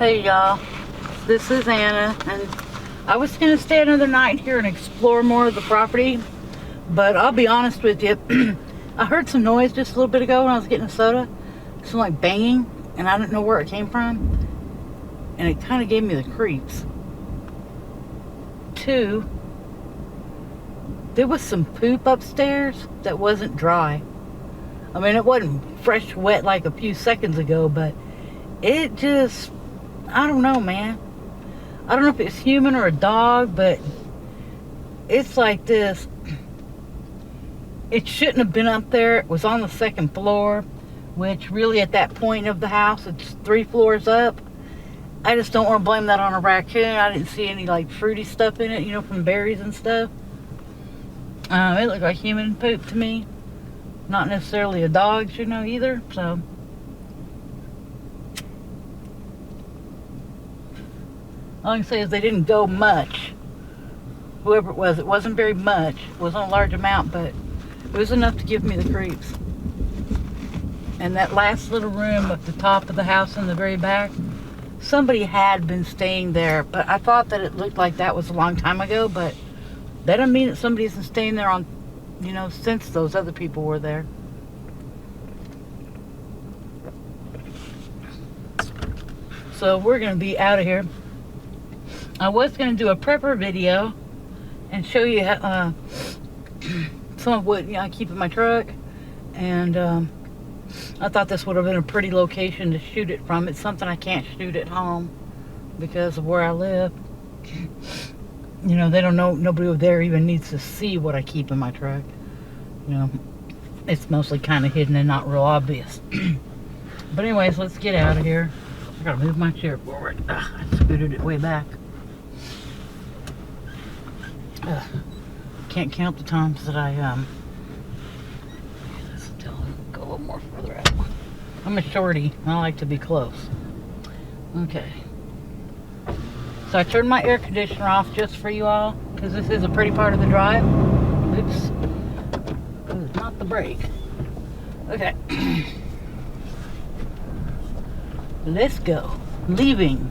Hey y'all, this is Anna, and I was going to stay another night here and explore more of the property, but I'll be honest with you, I heard some noise just a little bit ago when I was getting a soda, some like banging, and I didn't know where it came from, and it kind of gave me the creeps. 2, there was some poop upstairs that wasn't dry. I mean, it wasn't fresh wet like a few seconds ago, but it just, I don't know, man. I don't know if it's human or a dog, but it's like this. It shouldn't have been up there. It was on the 2nd floor, which really at that point of the house, it's 3 floors up. I just don't want to blame that on a raccoon. I didn't see any like fruity stuff in it, you know, from berries and stuff. It looked like human poop to me. Not necessarily a dog's, you know, either, so. All I can say is they didn't go much. Whoever it wasn't very much. It wasn't a large amount, but it was enough to give me the creeps. And that last little room at the top of the house in the very back, somebody had been staying there, but I thought that it looked like that was a long time ago, but that doesn't mean that somebody isn't staying there on, you know, since those other people were there. So we're going to be out of here. I was going to do a prepper video and show you some of what, you know, I keep in my truck, and I thought this would have been a pretty location to shoot it from. It's something I can't shoot at home because of where I live. You know, they don't know, nobody over there even needs to see what I keep in my truck. You know, it's mostly kind of hidden and not real obvious. But anyways, let's get out of here. I gotta move my chair forward. I scooted it way back. Can't count the times that I let's go a little more further out. I'm a shorty. I like to be close. Okay. So I turned my air conditioner off just for you all, because this is a pretty part of the drive. Oops. Ooh, not the brake. Okay. Let's go. Leaving.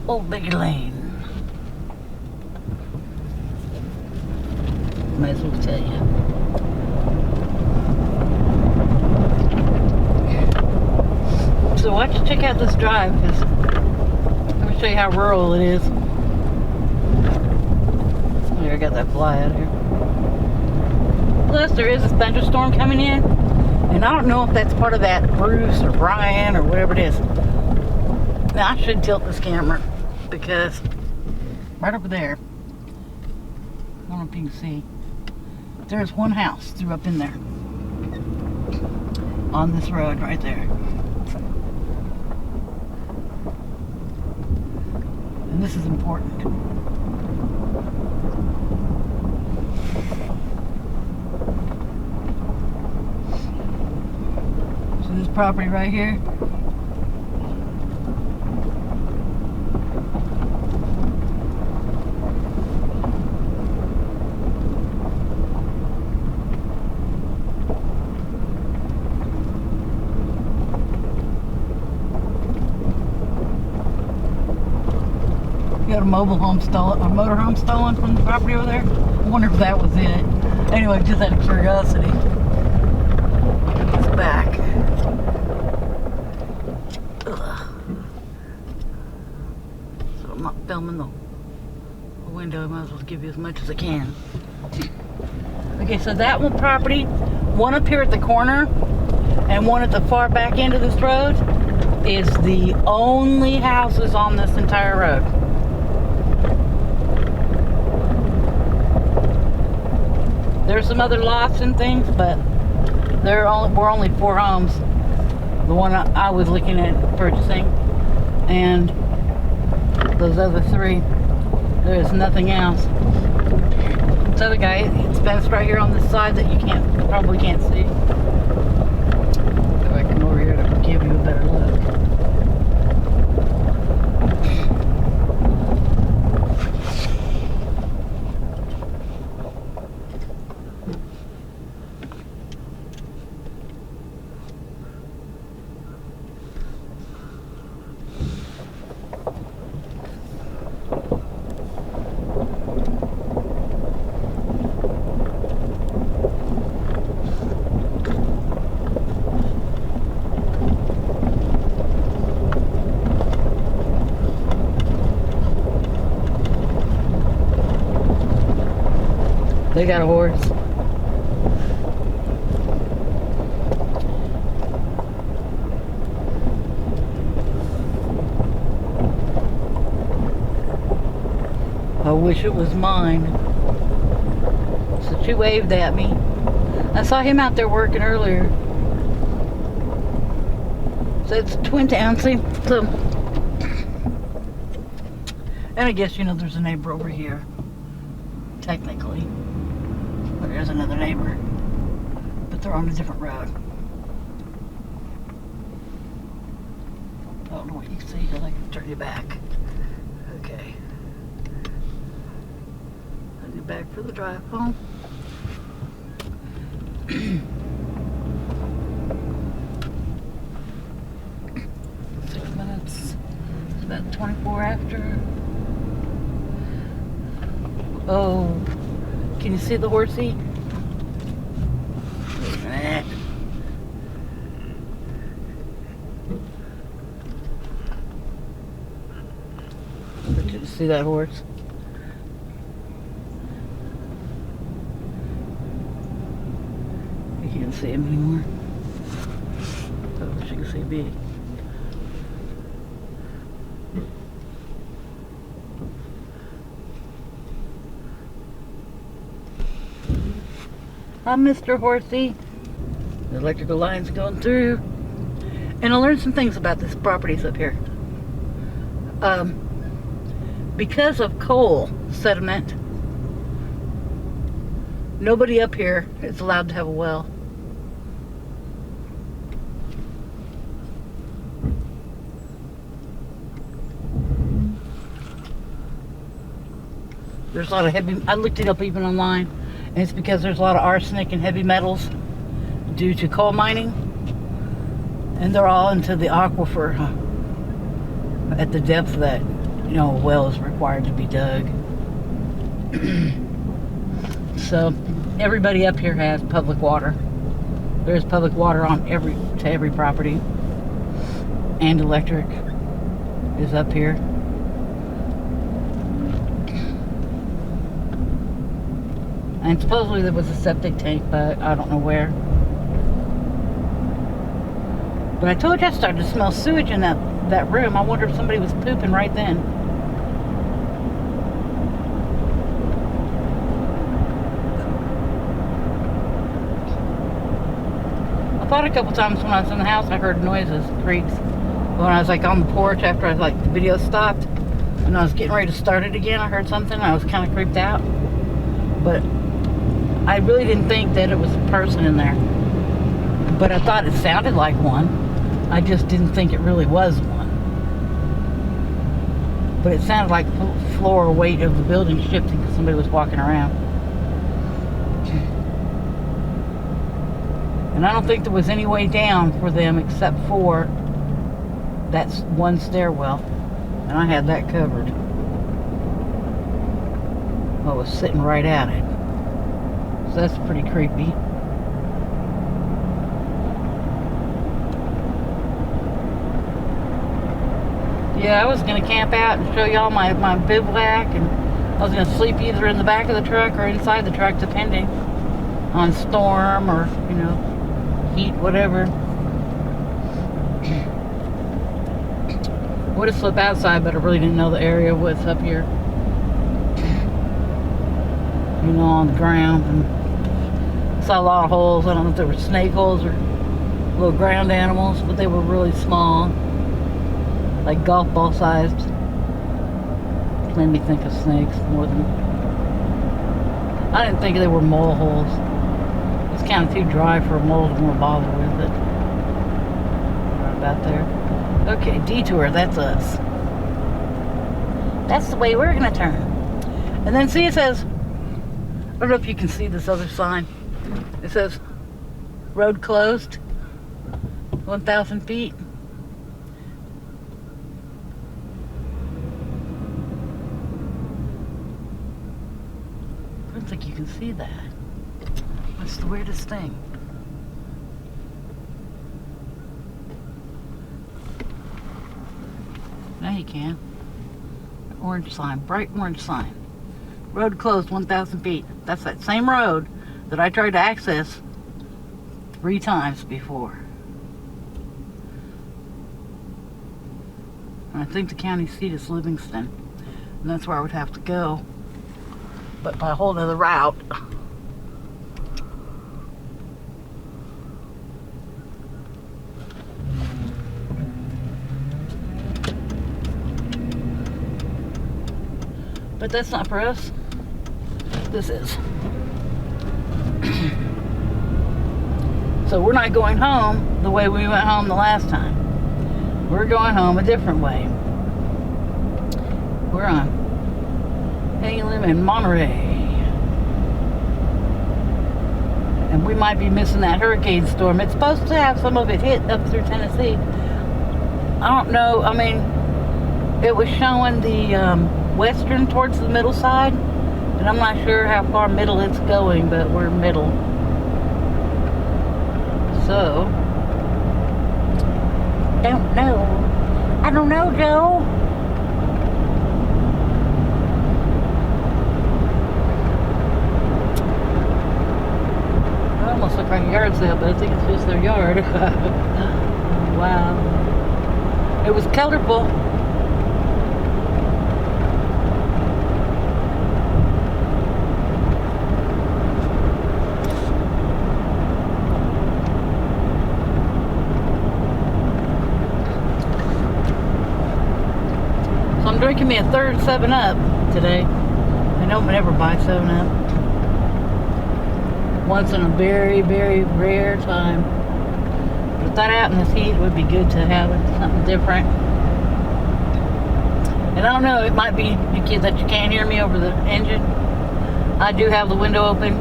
Old Bigger Lane. Might as well tell you. So why don't you check out this drive, because let me show you how rural it is. There, I got that fly out of here. Plus, there is a thunderstorm coming in, and I don't know if that's part of that Bruce or Brian or whatever it is. Now, I should tilt this camera, because right over there, I don't know if you can see, there's one house through up in there on this road right there. And this is important. So this property right here, got a mobile home stolen, a motor home stolen from the property over there. I wonder if that was it. Anyway, just out of curiosity. It's back. Ugh. So I'm not filming the window. I might as well give you as much as I can. Okay, so that one property, one up here at the corner and one at the far back end of this road, is the only houses on this entire road. There's some other lots and things, but we're only 4 homes. The one I was looking at purchasing, and those other 3, there's nothing else. This other guy, it's fenced right here on this side that you probably can't see. If I come over here to give you a better look. They got a horse. I wish it was mine. So she waved at me. I saw him out there working earlier. So it's Twin Town. See? So, and I guess, you know, there's a neighbor over here. Technically. But there's another neighbor. But they're on a different road. I don't know what you see. I'll turn you back. Okay. I'll get back for the drive home. 6 minutes. It's about 24 after. Oh, can you see the horsey? Did you see that horse? You can't see him anymore. I wish you could see me. Hi, Mr. Horsey. The electrical line's going through. And I learned some things about this properties up here. Because of coal sediment, nobody up here is allowed to have a well. There's a lot of heavy, I looked it up even online, and it's because there's a lot of arsenic and heavy metals due to coal mining, and they're all into the aquifer at the depth that, you know, a well is required to be dug. So everybody up here has public water. There's public water on every property, and electric is up here. And supposedly there was a septic tank, but I don't know where. But I told you I started to smell sewage in that room. I wonder if somebody was pooping right then. I thought a couple times when I was in the house I heard noises, creaks. When I was like on the porch after the video stopped, and I was getting ready to start it again, I heard something. I was kind of creeped out. But I really didn't think that it was a person in there. But I thought it sounded like one. I just didn't think it really was one. But it sounded like the floor weight of the building shifting because somebody was walking around. And I don't think there was any way down for them except for that one stairwell. And I had that covered. I was sitting right at it. So that's pretty creepy. Yeah, I was going to camp out and show y'all my bivouac, and I was going to sleep either in the back of the truck or inside the truck, depending on storm or, you know, heat, whatever. Would have slept outside, but I really didn't know the area was up here. You know, on the ground, and saw a lot of holes. I don't know if they were snake holes or little ground animals, but they were really small, like golf ball sized. Made me think of snakes more than. I didn't think they were mole holes. It's kind of too dry for a mole to more bother with it. Right about there. Okay, detour. That's us. That's the way we're gonna turn. And then see, it says. I don't know if you can see this other sign. It says, road closed, 1,000 feet. I don't think you can see that. That's the weirdest thing. Now you can. Orange sign, bright orange sign. Road closed 1,000 feet. That's that same road that I tried to access 3 times before. And I think the county seat is Livingston. And that's where I would have to go. But by a whole other route. But that's not for us. This is. So we're not going home the way we went home the last time. We're going home a different way. We're on Halem and Monterey. And we might be missing that hurricane storm. It's supposed to have some of it hit up through Tennessee. I don't know. I mean, it was showing the western towards the middle side. And I'm not sure how far middle it's going, but we're middle. So, don't know. I don't know, Joe. It almost looks like a yard sale, but I think it's just their yard. Wow. It was colorful. I'm drinking me a third 7-Up today. I don't ever buy 7-Up. Once in a very, very rare time. But that out in this heat would be good to have something different. And I don't know, it might be that you can't hear me over the engine. I do have the window open.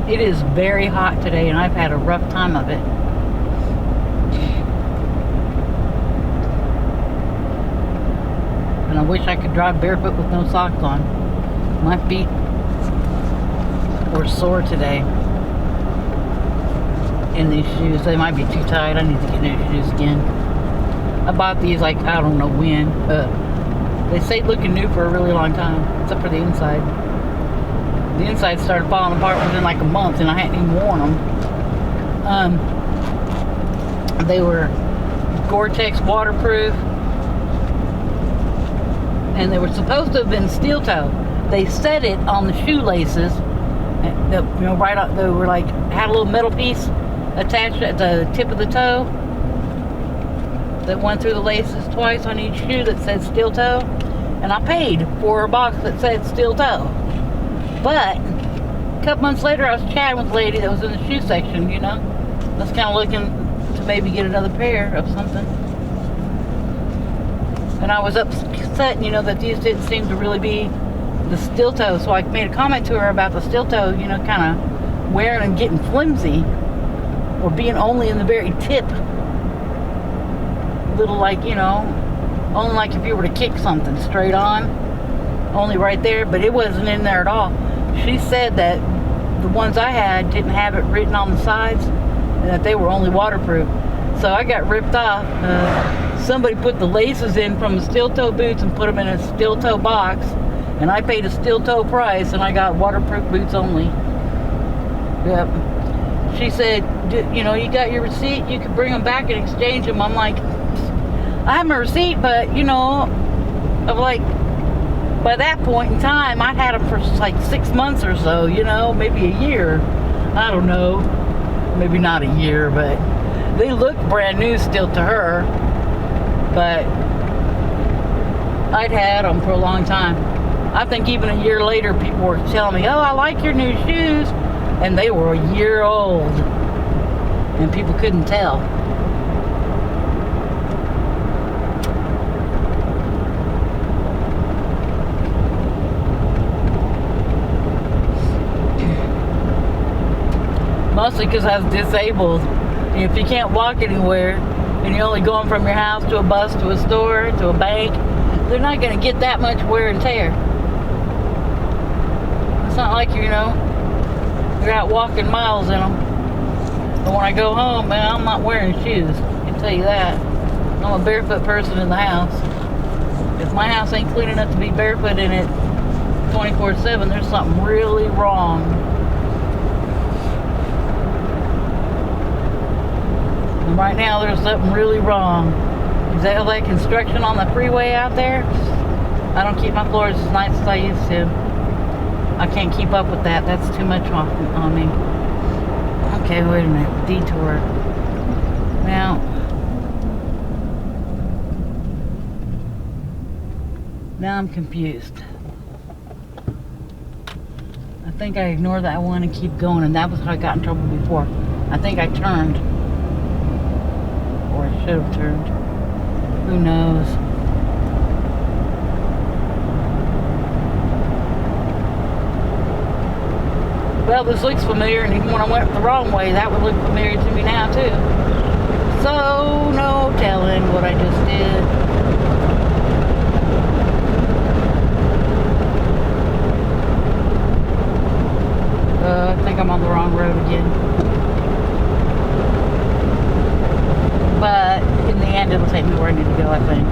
It is very hot today and I've had a rough time of it. And I wish I could drive barefoot with no socks on. My feet were sore today in these shoes. They might be too tight. I need to get new shoes again. I bought these like, I don't know when. They stayed looking new for a really long time, except for the inside. The inside started falling apart within like a month and I hadn't even worn them. They were Gore-Tex waterproof. And they were supposed to have been steel toe. They set it on the shoelaces. That, you know, right up, they were like, had a little metal piece attached at the tip of the toe that went through the laces twice on each shoe that said steel toe. And I paid for a box that said steel toe. But a couple months later, I was chatting with a lady that was in the shoe section, you know. I was kind of looking to maybe get another pair of something. And I was upset, you know, that these didn't seem to really be the steel toe. So I made a comment to her about the steel toe, you know, kind of wearing and getting flimsy. Or being only in the very tip. Little like, you know, only like if you were to kick something straight on. Only right there, but it wasn't in there at all. She said that the ones I had didn't have it written on the sides. And that they were only waterproof. So I got ripped off. Somebody put the laces in from the steel toe boots and put them in a steel toe box. And I paid a steel toe price and I got waterproof boots only. Yep. She said, you know, you got your receipt, you could bring them back and exchange them. I'm like, I have my receipt, but, you know, I'm like, by that point in time, I'd had them for like 6 months or so, you know, maybe a year. I don't know. Maybe not a year, but they look brand new still to her. But I'd had them for a long time. I think even a year later, people were telling me, oh, I like your new shoes. And they were a year old. And people couldn't tell. Mostly because I was disabled. If you can't walk anywhere, and you're only going from your house to a bus, to a store, to a bank, they're not going to get that much wear and tear. It's not like, you know, you're out walking miles in them. But when I go home, man, I'm not wearing shoes. I can tell you that. I'm a barefoot person in the house. If my house ain't clean enough to be barefoot in it, 24/7, there's something really wrong. And right now, there's something really wrong. Is that all that construction on the freeway out there? I don't keep my floors as nice as I used to. I can't keep up with that. That's too much on me. Okay, wait a minute. Detour. Now I'm confused. I think I ignored that one and keep going, and that was how I got in trouble before. I think I turned. Or I should have turned. Who knows? Well, this looks familiar, and even when I went the wrong way, that would look familiar to me now, too. So, no telling what I just did. I think I'm on the wrong road again. But in the end, it'll take me where I need to go, I think.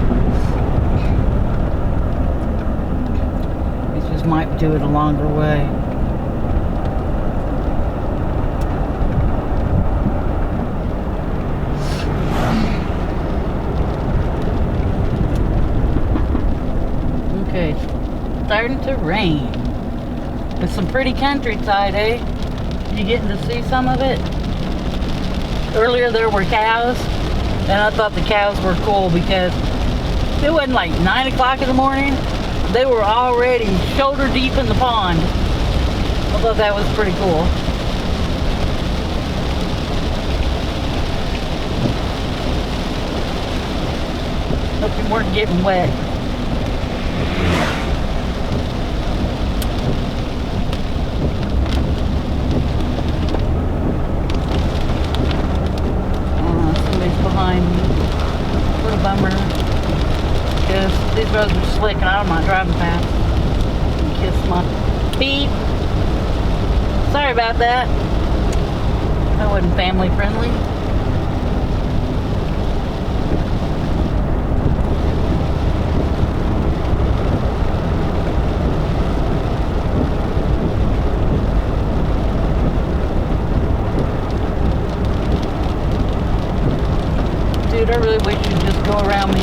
It just might do it a longer way. Okay, it's starting to rain. It's some pretty countryside, eh? You getting to see some of it? Earlier there were cows, and I thought the cows were cool because it wasn't like 9 o'clock in the morning. They were already shoulder deep in the pond. I thought that was pretty cool. Hope you weren't getting wet. What a bummer. Because these roads are slick and I'm not driving fast. Kiss my beep. Sorry about that. That wasn't family friendly. Dude, I really wish you'd just go around me.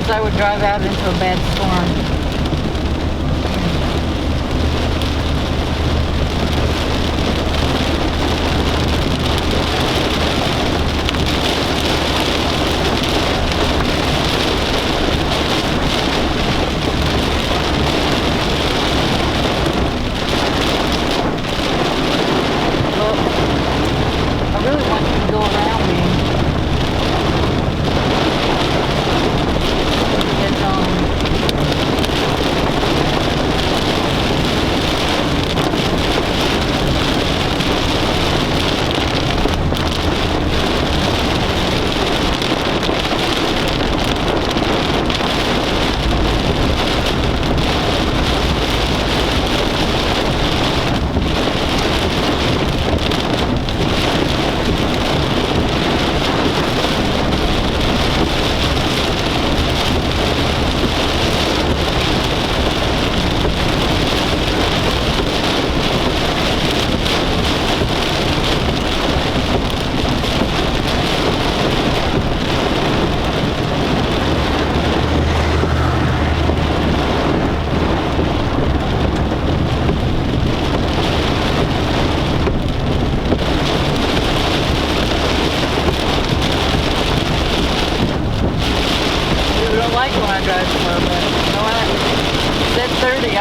I would drive out into a bad storm. Well, I really want you to go around me. Get on.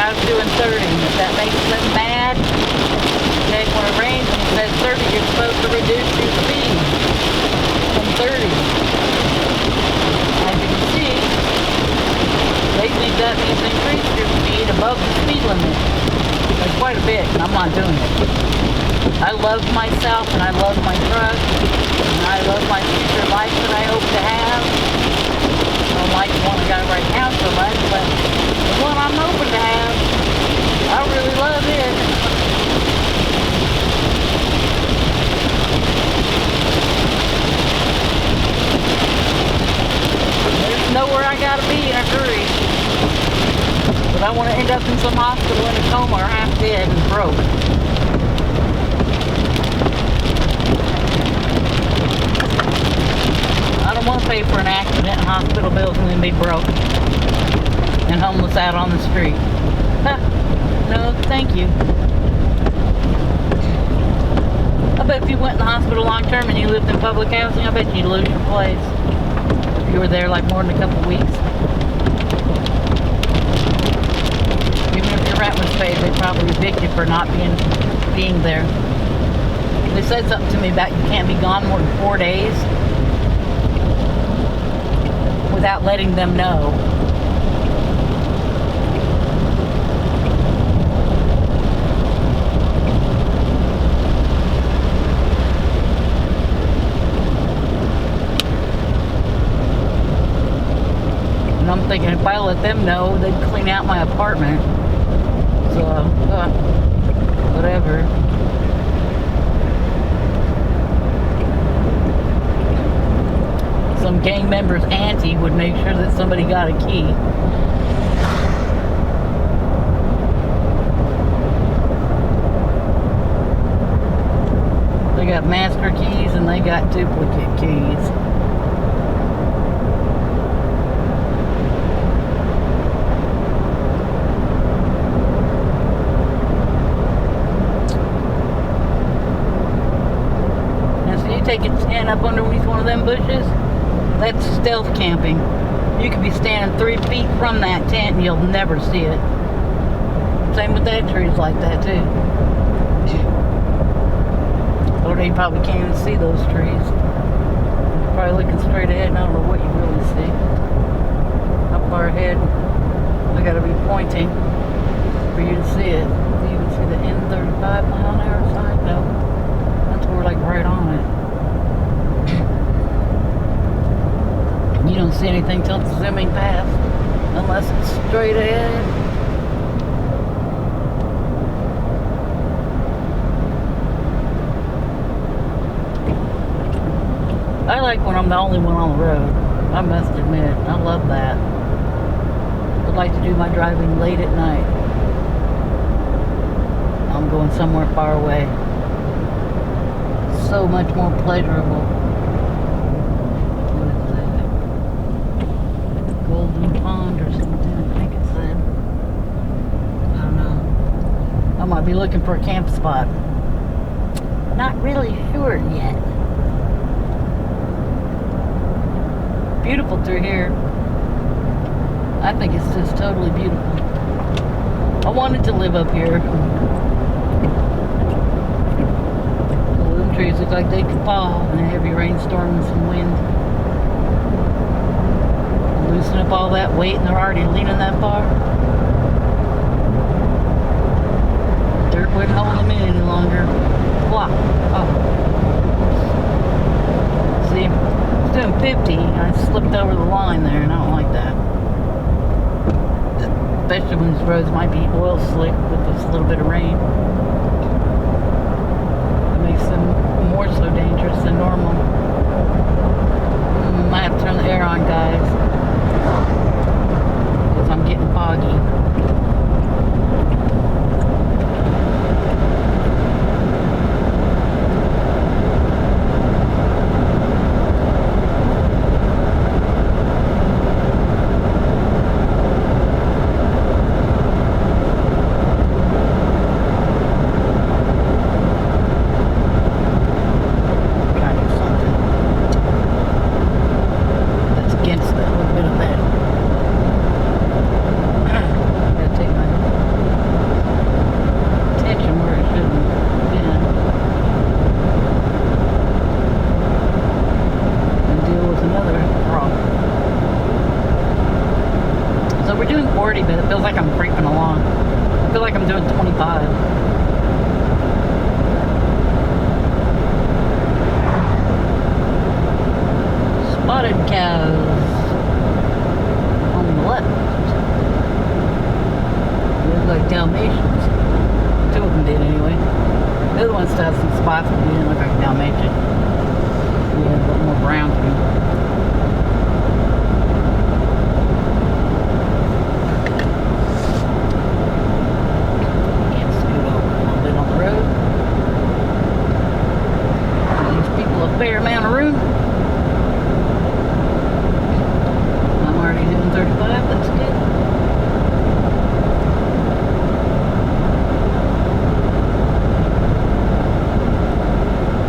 I was doing 30. If that makes them mad, okay, when it rains and it says 30, you're supposed to reduce your speed from 30. As you can see, lately that means increase your speed above the speed limit. That's quite a bit, and I'm not doing it. I love myself, and I love my truck, and I love my future life that I hope to have. I don't like the one I got right now so much, but the one I'm hoping to have, I really love it. There's nowhere I gotta be in a hurry. But I want to end up in some hospital in a coma or half dead and broke. I don't want to pay for an accident and hospital bills and then be broke and homeless out on the street. No, thank you. I bet if you went in the hospital long term and you lived in public housing, I bet you'd lose your place. If you were there like more than a couple weeks. Even if your rent was paid, they'd probably evict you for not being there. They said something to me about you can't be gone more than 4 days without letting them know. And I'm thinking if I let them know, they'd clean out my apartment. So, whatever. Some gang member's auntie would make sure that somebody got a key. They got master keys and they got duplicate keys. Take a stand up underneath one of them bushes, that's stealth camping. You could be standing 3 feet from that tent and you'll never see it. Same with that tree's like that too. Or you probably can't even see those trees. You're probably looking straight ahead and I don't know what you really see. How far ahead? I gotta be pointing for you to see it. Do you even see the N35 mile-an-hour sign? No. That's we're like right on it. You don't see anything till it's zooming past, unless it's straight ahead. I like when I'm the only one on the road. I must admit, I love that. I'd like to do my driving late at night. I'm going somewhere far away. So much more pleasurable. Pond or something, I think it said. I don't know. I might be looking for a camp spot. Not really sure yet. Beautiful through here. I think it's just totally beautiful. I wanted to live up here. The trees look like they could fall in a heavy rainstorm and some wind. Loosen up all that weight and they're already leaning that far. Dirt wouldn't hold them in any longer. Blah. Oh. See, I was doing 50 and I slipped over the line there and I don't like that. Especially when these roads might be oil slick with this little bit of rain. It makes them more so dangerous than normal. Might have to turn the air on, guys. Because I'm getting foggy. Trying to do something that's against the 40, but it feels like I'm creeping along. I feel like I'm doing 25. Spotted cows on the left. They look like Dalmatians. 2 of them did anyway. The other one still has some spots, but he didn't look like a Dalmatian. He had a little more brown to him. Can't scoot over a little bit on the road. Gives people a fair amount of room. I'm already doing 35, that's good.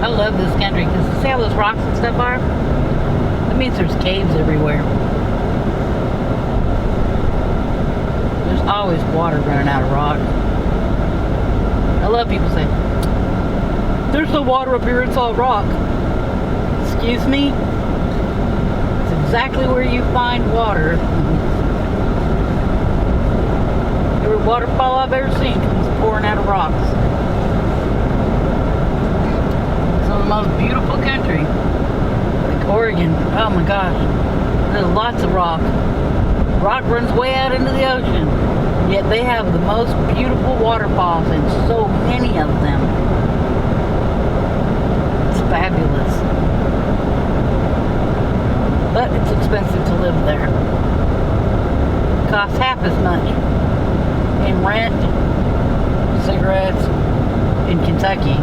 I love this country because see how those rocks and stuff are? That means there's caves everywhere. There's always water running out of rock. I love people say, there's no water up here, it's all rock. Excuse me? It's exactly where you find water. Every waterfall I've ever seen comes pouring out of rocks. The most beautiful country, like Oregon. Oh my gosh, there's lots of rock. Rock runs way out into the ocean, yet they have the most beautiful waterfalls and so many of them. It's fabulous, but it's expensive to live there. It costs half as much in rent, cigarettes in Kentucky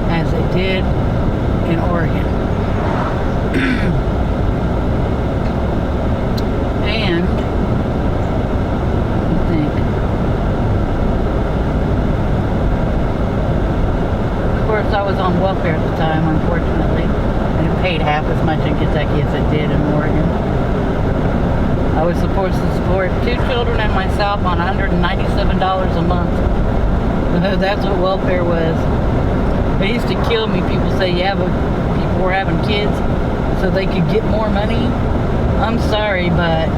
as it did in Oregon. And I think, of course, I was on welfare at the time, unfortunately, and it paid half as much in Kentucky as it did in Oregon. I was supposed to support 2 children and myself on $197 a month. That's what welfare was. It used to kill me. People say, yeah, but people were having kids so they could get more money. I'm sorry, but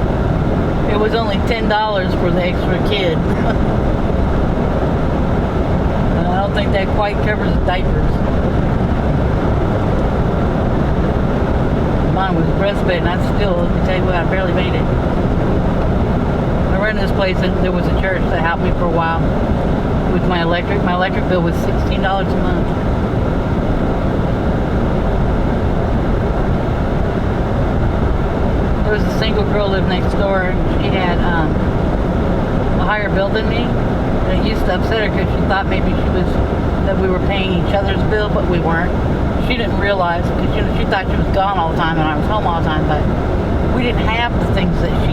it was only $10 for the extra kid. And I don't think that quite covers the diapers. Mine was breastfed, and I still, let me tell you what, I barely made it. I ran this place, and there was a church that helped me for a while with my electric. My electric bill was $16 a month. There was a single girl lived next door, and she had a higher bill than me. And it used to upset her because she thought maybe that we were paying each other's bill, but we weren't. She didn't realize because she thought she was gone all the time and I was home all the time, but we didn't have the things that she